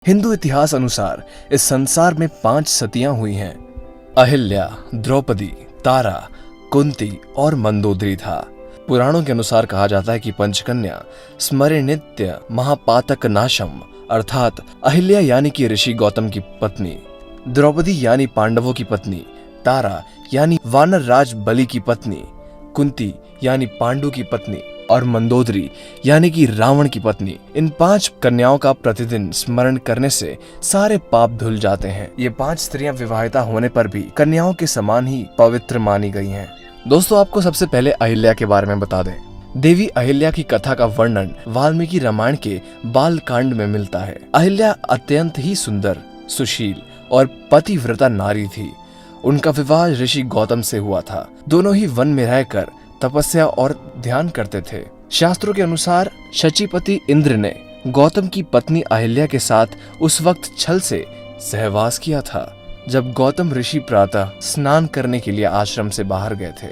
हिंदू इतिहास अनुसार इस संसार में 5 सतियां हुई हैं। अहिल्या, द्रौपदी, तारा, कुंती और मंदोदरी था। पुराणों के अनुसार कहा जाता है कि पंचकन्या स्मरे नित्य महापातक नाशम अर्थात अहिल्या यानी कि ऋषि गौतम की पत्नी, द्रौपदी यानी पांडवों की पत्नी, तारा यानी वानर राज बलि की पत्नी, कुंती यानी पांडु की पत्नी और मंदोदरी यानी कि रावण की पत्नी। इन 5 कन्याओं का प्रतिदिन स्मरण करने से सारे पाप धुल जाते हैं। ये 5 स्त्रियां विवाहिता होने पर भी कन्याओं के समान ही पवित्र मानी गई हैं। दोस्तों, आपको सबसे पहले अहिल्या के बारे में बता दें। देवी अहिल्या की कथा का वर्णन वाल्मीकि रामायण के बाल कांड में मिलता है। अहिल्या अत्यंत ही सुंदर, सुशील और पतिव्रता नारी थी। उनका विवाह ऋषि गौतम से हुआ था। दोनों ही वन में रहकर तपस्या और ध्यान करते थे। शास्त्रों के अनुसार शचीपति इंद्र ने गौतम की पत्नी अहिल्या के साथ उस वक्त छल से सहवास किया था जब गौतम ऋषि प्रातः स्नान करने के लिए आश्रम से बाहर गए थे।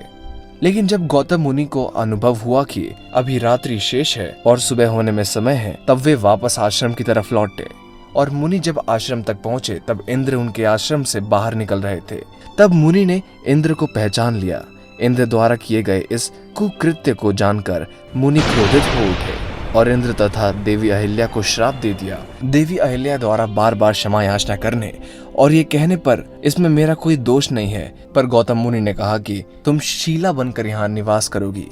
लेकिन जब गौतम मुनि को अनुभव हुआ कि अभी रात्रि शेष है और सुबह होने में समय है, तब वे वापस आश्रम की तरफ लौटे। और मुनि जब आश्रम तक पहुंचे तब इंद्र उनके आश्रम से बाहर निकल रहे थे। तब मुनि ने इंद्र को पहचान लिया। इंद्र द्वारा किए गए इस कुकृत्य को जानकर मुनि क्रोधित हो उठे और इंद्र तथा देवी अहिल्या को श्राप दे दिया। देवी अहिल्या द्वारा बार बार क्षमा याचना करने और ये कहने पर इसमें मेरा कोई दोष नहीं है, पर गौतम मुनि ने कहा कि तुम शीला बनकर यहाँ निवास करोगी।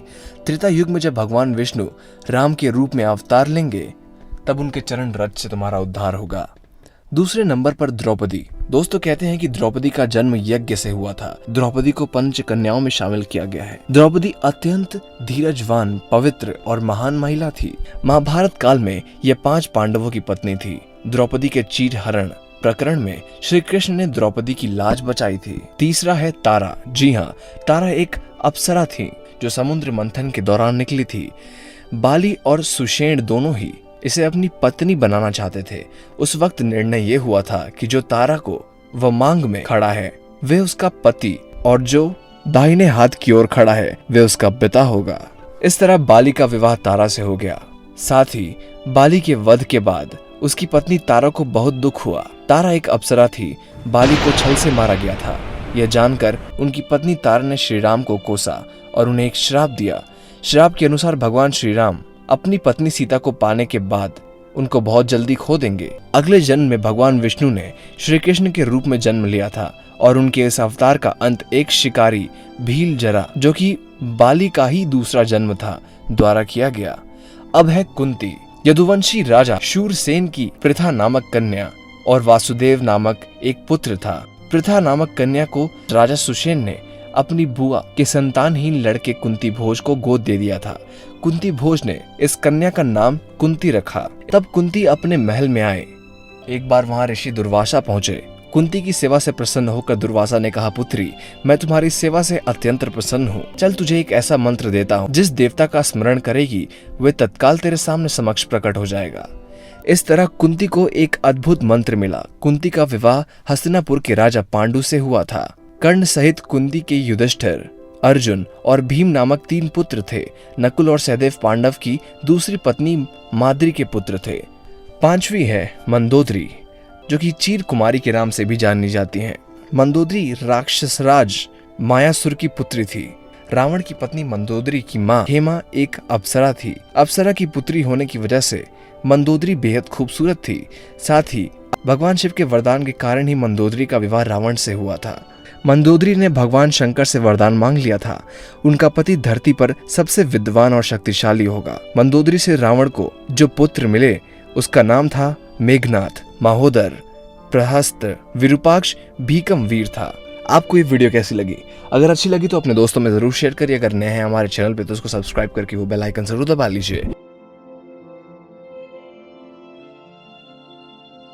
त्रेता युग में जब भगवान विष्णु राम के रूप में अवतार लेंगे तब उनके चरण रज से तुम्हारा उद्धार होगा। दूसरे नंबर पर द्रौपदी। दोस्तों, कहते हैं कि द्रौपदी का जन्म यज्ञ से हुआ था। द्रौपदी को पंच कन्याओं में शामिल किया गया है। द्रौपदी अत्यंत धीरजवान, पवित्र और महान महिला थी। महाभारत काल में यह 5 पांडवों की पत्नी थी। द्रौपदी के चीर हरण प्रकरण में श्री कृष्ण ने द्रौपदी की लाज बचाई थी। तीसरा है तारा। जी हाँ, तारा एक अप्सरा थी जो समुद्र मंथन के दौरान निकली थी। बाली और सुषेण दोनों ही इसे अपनी पत्नी बनाना चाहते थे। उस वक्त निर्णय ये हुआ था कि जो तारा को वह मांग में खड़ा है वे उसका पति और जो दाहिने हाथ की ओर खड़ा है वे उसका पिता होगा। इस तरह बाली का विवाह तारा से हो गया। साथ ही बाली के वध के बाद उसकी पत्नी तारा को बहुत दुख हुआ। तारा एक अप्सरा थी, बाली को छल से मारा गया था। यह जानकर उनकी पत्नी तारा ने श्री राम को कोसा और उन्हें एक श्राप दिया। श्राप के अनुसार भगवान श्री राम अपनी पत्नी सीता को पाने के बाद उनको बहुत जल्दी खो देंगे। अगले जन्म में भगवान विष्णु ने श्री कृष्ण के रूप में जन्म लिया था और उनके इस अवतार का अंत एक शिकारी भील जरा, जो कि बाली का ही दूसरा जन्म था, द्वारा किया गया। अब है कुंती। यदुवंशी राजा शूरसेन की पृथा नामक कन्या और वासुदेव नामक एक पुत्र था। पृथा नामक कन्या को राजा सुषेण ने अपनी बुआ के संतानहीन लड़के कुंती भोज को गोद दे दिया था। कुंती भोज ने इस कन्या का नाम कुंती रखा। तब कुंती अपने महल में आए। एक बार वहां ऋषि दुर्वासा पहुंचे। कुंती की सेवा से प्रसन्न होकर दुर्वासा ने कहा, पुत्री, मैं तुम्हारी सेवा से अत्यंत प्रसन्न हूँ। चल तुझे एक ऐसा मंत्र देता हूँ, जिस देवता का स्मरण करेगी वे तत्काल तेरे सामने समक्ष प्रकट हो जाएगा। इस तरह कुंती को एक अद्भुत मंत्र मिला। कुंती का विवाह हस्तिनापुर के राजा पांडु से हुआ था। कर्ण सहित कुंती के युधिष्ठिर, अर्जुन और भीम नामक 3 पुत्र थे। नकुल और सहदेव पांडव की दूसरी पत्नी माद्री के पुत्र थे। 5वीं है मंदोदरी, जो कि चीर कुमारी के नाम से भी जानी जाती हैं। मंदोदरी राक्षसराज मायासुर की पुत्री थी। रावण की पत्नी मंदोदरी की मां हेमा एक अप्सरा थी। अप्सरा की पुत्री होने की वजह से मंदोदरी बेहद खूबसूरत थी। साथ ही भगवान शिव के वरदान के कारण ही मंदोदरी का विवाह रावण से हुआ था। मंदोदरी ने भगवान शंकर से वरदान मांग लिया था, उनका पति धरती पर सबसे विद्वान और शक्तिशाली होगा। मंदोदरी से रावण को जो पुत्र मिले उसका नाम था मेघनाथ, महोदर, प्रहस्त, विरूपाक्ष, भीकम वीर था। आपको ये वीडियो कैसी लगी? अगर अच्छी लगी तो अपने दोस्तों में जरूर शेयर करिए। अगर नए हैं हमारे चैनल पे तो उसको सब्सक्राइब करके वो बेल आइकन जरूर दबा लीजिए।